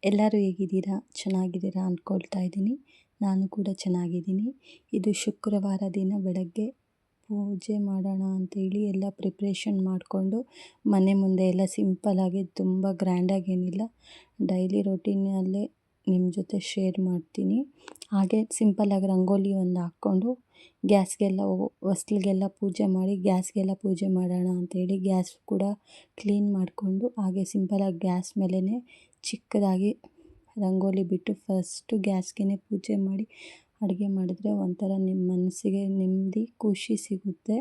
ಎಲ್ಲರೂ ಹೇಗಿದ್ದೀರಾ? ಚೆನ್ನಾಗಿದ್ದೀರಾ ಅಂದ್ಕೊಳ್ತಾ ಇದ್ದೀನಿ. ನಾನು ಕೂಡ ಚೆನ್ನಾಗಿದ್ದೀನಿ. ಇದು ಶುಕ್ರವಾರ ದಿನ ಬೆಳಗ್ಗೆ ಪೂಜೆ ಮಾಡೋಣ ಅಂತೇಳಿ ಎಲ್ಲ ಪ್ರಿಪ್ರೇಷನ್ ಮಾಡಿಕೊಂಡು ಮನೆ ಮುಂದೆ ಎಲ್ಲ ಸಿಂಪಲ್ಲಾಗಿ ತುಂಬ ಗ್ರ್ಯಾಂಡಾಗೇನಿಲ್ಲ, ಡೈಲಿ ರೊಟೀನಲ್ಲೇ ನಿಮ್ಮ ಜೊತೆ ಶೇರ್ ಮಾಡ್ತೀನಿ. ಹಾಗೆ ಸಿಂಪಲ್ಲಾಗಿ ರಂಗೋಲಿ ಒಂದು ಹಾಕ್ಕೊಂಡು ಗ್ಯಾಸ್ಗೆಲ್ಲ ಹೊಸ್ಲಿಗೆಲ್ಲ ಪೂಜೆ ಮಾಡಿ ಗ್ಯಾಸ್ಗೆಲ್ಲ ಪೂಜೆ ಮಾಡೋಣ ಅಂಥೇಳಿ ಗ್ಯಾಸ್ ಕೂಡ ಕ್ಲೀನ್ ಮಾಡಿಕೊಂಡು ಹಾಗೆ ಸಿಂಪಲ್ಲಾಗಿ ಗ್ಯಾಸ್ ಮೇಲೇ ಚಿಕ್ಕದಾಗಿ ರಂಗೋಲಿ ಬಿಟ್ಟು ಫಸ್ಟು ಗ್ಯಾಸ್ಗೆ ಪೂಜೆ ಮಾಡಿ ಅಡುಗೆ ಮಾಡಿದ್ರೆ ಒಂಥರ ನಿಮ್ಮ ಮನಸ್ಸಿಗೆ ನೆಮ್ಮದಿ ಖುಷಿ ಸಿಗುತ್ತೆ.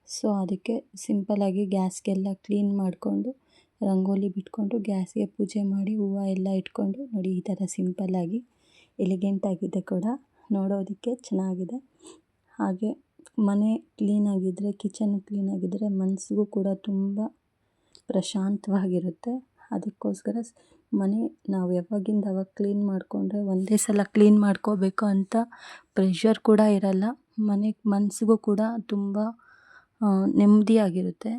ಸೊ ಅದಕ್ಕೆ ಸಿಂಪಲ್ಲಾಗಿ ಗ್ಯಾಸ್ಗೆಲ್ಲ ಕ್ಲೀನ್ ಮಾಡಿಕೊಂಡು ರಂಗೋಲಿ ಬಿಟ್ಕೊಂಡು ಗ್ಯಾಸ್ಗೆ ಪೂಜೆ ಮಾಡಿ ಹೂವು ಎಲ್ಲ ಇಟ್ಕೊಂಡು ನೋಡಿ, ಈ ಥರ ಸಿಂಪಲ್ಲಾಗಿ ಎಲಿಗೆಂಟಾಗಿದೆ ಕೂಡ, ನೋಡೋದಕ್ಕೆ ಚೆನ್ನಾಗಿದೆ. ಹಾಗೆ ಮನೆ ಕ್ಲೀನಾಗಿದ್ದರೆ, ಕಿಚನ್ ಕ್ಲೀನಾಗಿದ್ದರೆ ಮನಸ್ಸಿಗೂ ಕೂಡ ತುಂಬ ಪ್ರಶಾಂತವಾಗಿರುತ್ತೆ. ಅದಕ್ಕೋಸ್ಕರ ಮನೆ ನಾವು ಯಾವಾಗಿಂದ ಅವಾಗ ಕ್ಲೀನ್ ಮಾಡಿಕೊಂಡ್ರೆ ಒಂದೇ ಸಲ ಕ್ಲೀನ್ ಮಾಡ್ಕೋಬೇಕು ಅಂತ ಪ್ರೆಷರ್ ಕೂಡ ಇರಲ್ಲ. ಮನಸ್ಸಿಗೂ ಕೂಡ ತುಂಬ ನೆಮ್ಮದಿಯಾಗಿರುತ್ತೆ.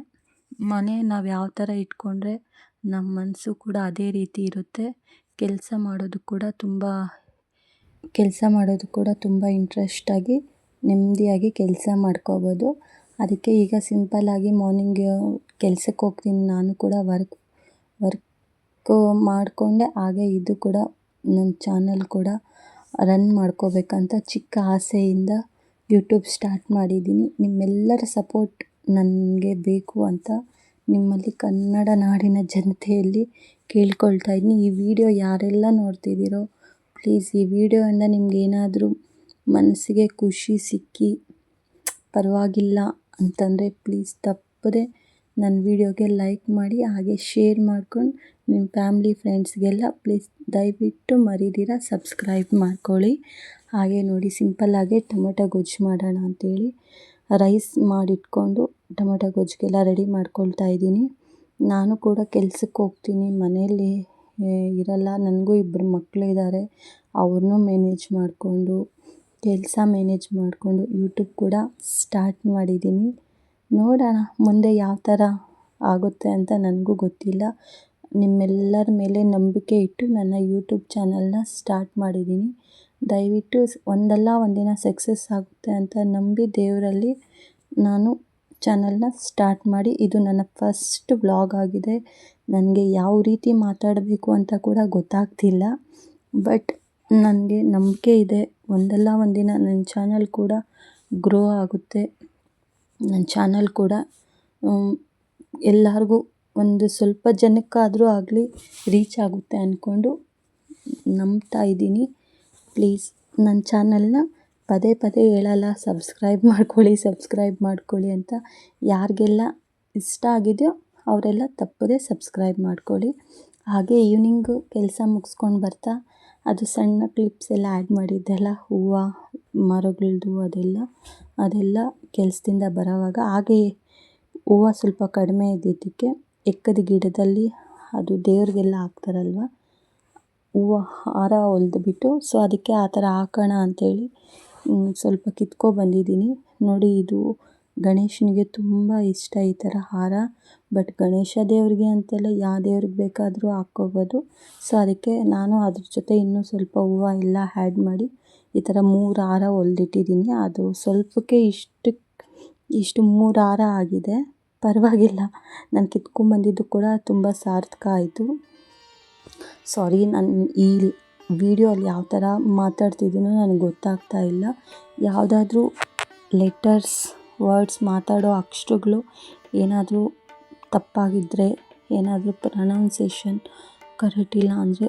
ಮನೆ ನಾವು ಯಾವ ಥರ ಇಟ್ಕೊಂಡ್ರೆ ನಮ್ಮ ಮನಸ್ಸು ಕೂಡ ಅದೇ ರೀತಿ ಇರುತ್ತೆ. ಕೆಲಸ ಮಾಡೋದು ಕೂಡ ತುಂಬ ಇಂಟ್ರೆಸ್ಟಾಗಿ ನೆಮ್ಮದಿಯಾಗಿ ಕೆಲಸ ಮಾಡ್ಕೋಬೋದು. ಅದಕ್ಕೆ ಈಗ ಸಿಂಪಲ್ಲಾಗಿ ಮಾರ್ನಿಂಗ್ ಕೆಲಸಕ್ಕೆ ಹೋಗ್ತೀನಿ, ನಾನು ಕೂಡ ವರ್ಕ್ ಮಾಡಿಕೊಂಡೆ. ಹಾಗೆ ಇದು ಕೂಡ ನನ್ನ ಚಾನಲ್ ಕೂಡ ರನ್ ಮಾಡ್ಕೋಬೇಕಂತ ಚಿಕ್ಕ ಆಸೆಯಿಂದ ಯೂಟ್ಯೂಬ್ ಸ್ಟಾರ್ಟ್ ಮಾಡಿದ್ದೀನಿ. ನಿಮ್ಮೆಲ್ಲರ ಸಪೋರ್ಟ್ ನನಗೆ ಬೇಕು ಅಂತ ನಿಮ್ಮಲ್ಲಿ ಕನ್ನಡ ನಾಡಿನ ಜನತೆಯಲ್ಲಿ ಕೇಳ್ಕೊಳ್ತಾ ಇದ್ದೀನಿ. ಈ ವಿಡಿಯೋ ಯಾರೆಲ್ಲ ನೋಡ್ತಿದ್ದೀರೋ ಪ್ಲೀಸ್ ಈ ವಿಡಿಯೋಯಿಂದ ನಿಮಗೇನಾದರೂ ಮನಸ್ಸಿಗೆ ಖುಷಿ ಸಿಕ್ಕಿ ಪರವಾಗಿಲ್ಲ ಅಂತಂದರೆ ಪ್ಲೀಸ್ ತಪ್ಪದೆ ನನ್ನ ವಿಡಿಯೋಗೆ ಲೈಕ್ ಮಾಡಿ, ಹಾಗೆ ಶೇರ್ ಮಾಡ್ಕೊಂಡು ನಿಮ್ಮ ಫ್ಯಾಮ್ಲಿ ಫ್ರೆಂಡ್ಸ್ಗೆಲ್ಲ ಪ್ಲೀಸ್ ದಯವಿಟ್ಟು ಮರಿದಿರ ಸಬ್ಸ್ಕ್ರೈಬ್ ಮಾಡ್ಕೊಳ್ಳಿ. ಹಾಗೆ ನೋಡಿ, ಸಿಂಪಲ್ಲಾಗಿ ಟೊಮೆಟೊ ಗೊಜ್ಜು ಮಾಡೋಣ ಅಂಥೇಳಿ ರೈಸ್ ಮಾಡಿಟ್ಕೊಂಡು ಟೊಮೆಟೊ ಗೊಜ್ಜಿಗೆಲ್ಲ ರೆಡಿ ಮಾಡ್ಕೊಳ್ತಾ ಇದ್ದೀನಿ. ನಾನು ಕೂಡ ಕೆಲ್ಸಕ್ಕೆ ಹೋಗ್ತೀನಿ, ಮನೆಯಲ್ಲಿ ಇರಲ್ಲ. ನನಗೂ 2 ಮಕ್ಕಳು ಇದ್ದಾರೆ, ಅವ್ರನ್ನೂ ಮ್ಯಾನೇಜ್ ಮಾಡಿಕೊಂಡು ಕೆಲಸ ಮ್ಯಾನೇಜ್ ಮಾಡಿಕೊಂಡು ಯೂಟ್ಯೂಬ್ ಕೂಡ ಸ್ಟಾರ್ಟ್ ಮಾಡಿದ್ದೀನಿ. ನೋಡೋಣ ಮುಂದೆ ಯಾವ ಥರ ಆಗುತ್ತೆ ಅಂತ ನನಗೂ ಗೊತ್ತಿಲ್ಲ. ನಿಮ್ಮೆಲ್ಲರ ಮೇಲೆ ನಂಬಿಕೆ ಇಟ್ಟು ನನ್ನ ಯೂಟ್ಯೂಬ್ ಚಾನಲ್ನ ಸ್ಟಾರ್ಟ್ ಮಾಡಿದ್ದೀನಿ. ದಯವಿಟ್ಟು ಒಂದಲ್ಲ ಒಂದಿನ ಸಕ್ಸಸ್ ಆಗುತ್ತೆ ಅಂತ ನಂಬಿ ದೇವರಲ್ಲಿ ನಾನು ಚಾನಲ್ನ ಸ್ಟಾರ್ಟ್ ಮಾಡಿ, ಇದು ನನ್ನ ಫಸ್ಟ್ ವ್ಲಾಗ್ ಆಗಿದೆ. ನನಗೆ ಯಾವ ರೀತಿ ಮಾತಾಡಬೇಕು ಅಂತ ಕೂಡ ಗೊತ್ತಾಗ್ತಿಲ್ಲ, ಬಟ್ ನನಗೆ ನಂಬಿಕೆ ಇದೆ ಒಂದಲ್ಲ ಒಂದಿನ ನನ್ನ ಚಾನಲ್ ಕೂಡ ಗ್ರೋ ಆಗುತ್ತೆ. ನನ್ನ ಚಾನಲ್ ಕೂಡ ಎಲ್ಲರಿಗೂ ಒಂದು ಸ್ವಲ್ಪ ಜನಕ್ಕಾದರೂ ಆಗಲಿ ರೀಚ್ ಆಗುತ್ತೆ ಅಂದ್ಕೊಂಡು ನಂಬ್ತಾ ಇದ್ದೀನಿ. ಪ್ಲೀಸ್ ನನ್ನ ಚಾನಲ್ನ ಪದೇ ಹೇಳಲ್ಲ, ಸಬ್ಸ್ಕ್ರೈಬ್ ಮಾಡ್ಕೊಳ್ಳಿ ಅಂತ. ಯಾರಿಗೆಲ್ಲ ಇಷ್ಟ ಆಗಿದೆಯೋ ಅವರೆಲ್ಲ ತಪ್ಪದೇ ಸಬ್ಸ್ಕ್ರೈಬ್ ಮಾಡ್ಕೊಳ್ಳಿ. ಹಾಗೆ ಈವ್ನಿಂಗು ಕೆಲಸ ಮುಗಿಸ್ಕೊಂಡು ಬರ್ತಾ ಅದು ಸಣ್ಣ ಕ್ಲಿಪ್ಸ್ ಎಲ್ಲ ಆ್ಯಡ್ ಮಾಡಿದ್ದೆಲ್ಲ ಹೂವು ಮರಗಳದ್ದು ಅದೆಲ್ಲ ಕೆಲಸದಿಂದ ಬರೋವಾಗ, ಹಾಗೆ ಹೂವು ಸ್ವಲ್ಪ ಕಡಿಮೆ ಇದ್ದಿದ್ದಕ್ಕೆ ಎಕ್ಕದ ಗಿಡದಲ್ಲಿ ಅದು ದೇವ್ರಿಗೆಲ್ಲ ಹಾಕ್ತಾರಲ್ವ ಹೂವು ಹಾರ ಹೊಲ್ದುಬಿಟ್ಟು, ಸೊ ಅದಕ್ಕೆ ಆ ಥರ ಹಾಕೋಣ ಅಂಥೇಳಿ ಸ್ವಲ್ಪ ಕಿತ್ಕೊಬಂದಿದ್ದೀನಿ. ನೋಡಿ, ಇದು ಗಣೇಶನಿಗೆ ತುಂಬ ಇಷ್ಟ ಈ ಥರ ಹಾರ. ಬಟ್ ಗಣೇಶ ದೇವ್ರಿಗೆ ಅಂತೆಲ್ಲ ಯಾವ ದೇವ್ರಿಗೆ ಬೇಕಾದರೂ ಹಾಕ್ಕೋಬೋದು. ಸೊ ಅದಕ್ಕೆ ನಾನು ಅದ್ರ ಜೊತೆ ಇನ್ನೂ ಸ್ವಲ್ಪ ಹೂವು ಎಲ್ಲ ಆ್ಯಡ್ ಮಾಡಿ ಈ ಥರ 3 ಹಾರ ಹೊಲ್ದಿಟ್ಟಿದ್ದೀನಿ. ಅದು ಸ್ವಲ್ಪಕ್ಕೆ ಇಷ್ಟು 3 ಹಾರ ಆಗಿದೆ, ಪರವಾಗಿಲ್ಲ. ನಾನು ಕಿತ್ಕೊಂಡ್ಬಂದಿದ್ದು ಕೂಡ ತುಂಬ ಸಾರ್ಥಕ ಆಯಿತು. ಸಾರಿ, ನಾನು ಈ ವಿಡಿಯೋಲ್ಲಿ ಯಾವ ಥರ ಮಾತಾಡ್ತಿದ್ದೀನೋ ನನಗೆ ಗೊತ್ತಾಗ್ತಾ ಇಲ್ಲ. ಯಾವುದಾದ್ರೂ ಲೆಟರ್ಸ್ ವರ್ಡ್ಸ್ ಮಾತಾಡೋ ಅಕ್ಷರಗಳು ಏನಾದರೂ ತಪ್ಪಾಗಿದ್ದರೆ, ಏನಾದರೂ ಪ್ರೊನೌನ್ಸೇಷನ್ ಕರೆಕ್ಟ್ ಇಲ್ಲ ಅಂದರೆ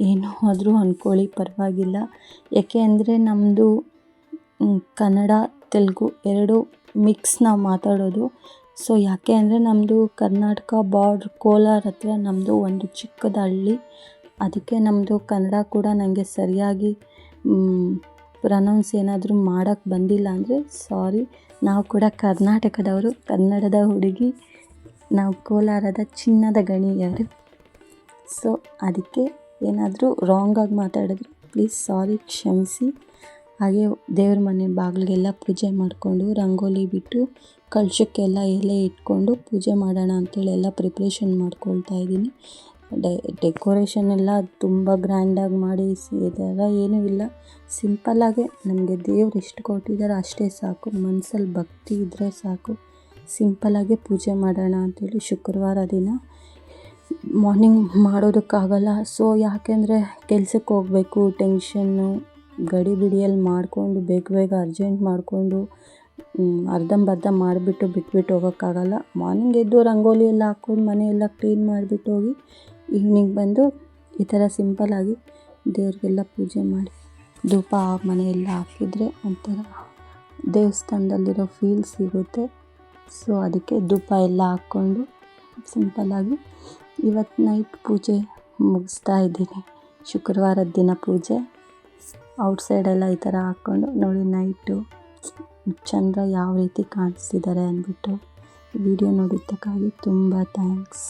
ಏನೋ ಆದರೂ ಅಂದ್ಕೊಳ್ಳಿ, ಪರವಾಗಿಲ್ಲ. ಯಾಕೆ ಅಂದರೆ ನಮ್ಮದು ಕನ್ನಡ ತೆಲುಗು 2 ಮಿಕ್ಸ್ ನಾವು ಮಾತಾಡೋದು. ಸೊ ಯಾಕೆ ಅಂದರೆ ನಮ್ಮದು ಕರ್ನಾಟಕ ಬಾರ್ಡ್ರ್ ಕೋಲಾರ ಹತ್ರ ನಮ್ಮದು ಒಂದು ಚಿಕ್ಕದ ಹಳ್ಳಿ. ಅದಕ್ಕೆ ನಮ್ಮದು ಕನ್ನಡ ಕೂಡ ನನಗೆ ಸರಿಯಾಗಿ ಪ್ರೊನೌನ್ಸ್ ಏನಾದರೂ ಮಾಡೋಕ್ಕೆ ಬಂದಿಲ್ಲ ಅಂದರೆ ಸಾರಿ. ನಾವು ಕೂಡ ಕರ್ನಾಟಕದವರು, ಕನ್ನಡದ ಹುಡುಗಿ, ನಾವು ಕೋಲಾರದ ಚಿನ್ನದ ಗಣಿಯರು. ಸೊ ಅದಕ್ಕೆ ಏನಾದರೂ ರಾಂಗಾಗಿ ಮಾತಾಡಿದ್ರೆ ಪ್ಲೀಸ್ ಸಾರಿ, ಕ್ಷಮಿಸಿ. ಹಾಗೆ ದೇವ್ರ ಮನೆ ಬಾಗಿಲಿಗೆಲ್ಲ ಪೂಜೆ ಮಾಡಿಕೊಂಡು ರಂಗೋಲಿ ಬಿಟ್ಟು ಕಳಶಕ್ಕೆಲ್ಲ ಎಲೆ ಇಟ್ಕೊಂಡು ಪೂಜೆ ಮಾಡೋಣ ಅಂಥೇಳಿ ಎಲ್ಲ ಪ್ರಿಪ್ರೇಷನ್ ಮಾಡ್ಕೊಳ್ತಾ ಇದ್ದೀನಿ. ಡೆಕೋರೇಷನ್ ಎಲ್ಲ ತುಂಬ ಗ್ರ್ಯಾಂಡಾಗಿ ಮಾಡಿ ಇದೆಲ್ಲ ಏನೂ ಇಲ್ಲ. ಸಿಂಪಲ್ಲಾಗೆ ನಮಗೆ ದೇವ್ರು ಎಷ್ಟು ಕೊಟ್ಟಿದ್ದಾರೋ ಅಷ್ಟೇ ಸಾಕು, ಮನಸ್ಸಲ್ಲಿ ಭಕ್ತಿ ಇದ್ದರೆ ಸಾಕು. ಸಿಂಪಲ್ಲಾಗೆ ಪೂಜೆ ಮಾಡೋಣ ಅಂಥೇಳಿ ಶುಕ್ರವಾರ ದಿನ ಮಾರ್ನಿಂಗ್ ಮಾಡೋದಕ್ಕಾಗಲ್ಲ. ಸೊ ಯಾಕೆಂದರೆ ಕೆಲ್ಸಕ್ಕೆ ಹೋಗಬೇಕು, ಟೆನ್ಷನ್ನು, ಗಡಿಬಿಡಿಯಲ್ಲಿ ಮಾಡಿಕೊಂಡು ಬೇಗ ಅರ್ಜೆಂಟ್ ಮಾಡಿಕೊಂಡು ಅರ್ಧಂಬರ್ಧ ಮಾಡಿಬಿಟ್ಟು ಬಿಟ್ಬಿಟ್ಟು ಹೋಗೋಕ್ಕಾಗಲ್ಲ. ಮಾರ್ನಿಂಗ್ ಎದ್ದು ರಂಗೋಲಿ ಎಲ್ಲ ಹಾಕ್ಕೊಂಡು ಮನೆಯೆಲ್ಲ ಕ್ಲೀನ್ ಮಾಡಿಬಿಟ್ಟು ಹೋಗಿ ಈವ್ನಿಂಗ್ ಬಂದು ಈ ಥರ ಸಿಂಪಲ್ಲಾಗಿ ದೇವ್ರಿಗೆಲ್ಲ ಪೂಜೆ ಮಾಡಿ ಧೂಪ ಮನೆಯೆಲ್ಲ ಹಾಕಿದರೆ ಒಂಥರ ದೇವಸ್ಥಾನದಲ್ಲಿರೋ ಫೀಲ್ ಸಿಗುತ್ತೆ. ಸೊ ಅದಕ್ಕೆ ಧೂಪ ಎಲ್ಲ ಹಾಕ್ಕೊಂಡು ಸಿಂಪಲ್ಲಾಗಿ ಇವತ್ತು ನೈಟ್ ಪೂಜೆ ಮುಗಿಸ್ತಾ ಇದ್ದೀನಿ. ಶುಕ್ರವಾರದ ದಿನ ಪೂಜೆ ಔಟ್ಸೈಡೆಲ್ಲ ಈ ಥರ ಹಾಕ್ಕೊಂಡು ನೋಡಿ ನೈಟು ಚಂದ್ರ ಯಾವ ರೀತಿ ಕಾಣಿಸ್ತಿದ್ದಾರೆ ಅಂದ್ಬಿಟ್ಟು. ವಿಡಿಯೋ ನೋಡಿದ್ದಕ್ಕಾಗಿ ತುಂಬ ಥ್ಯಾಂಕ್ಸ್.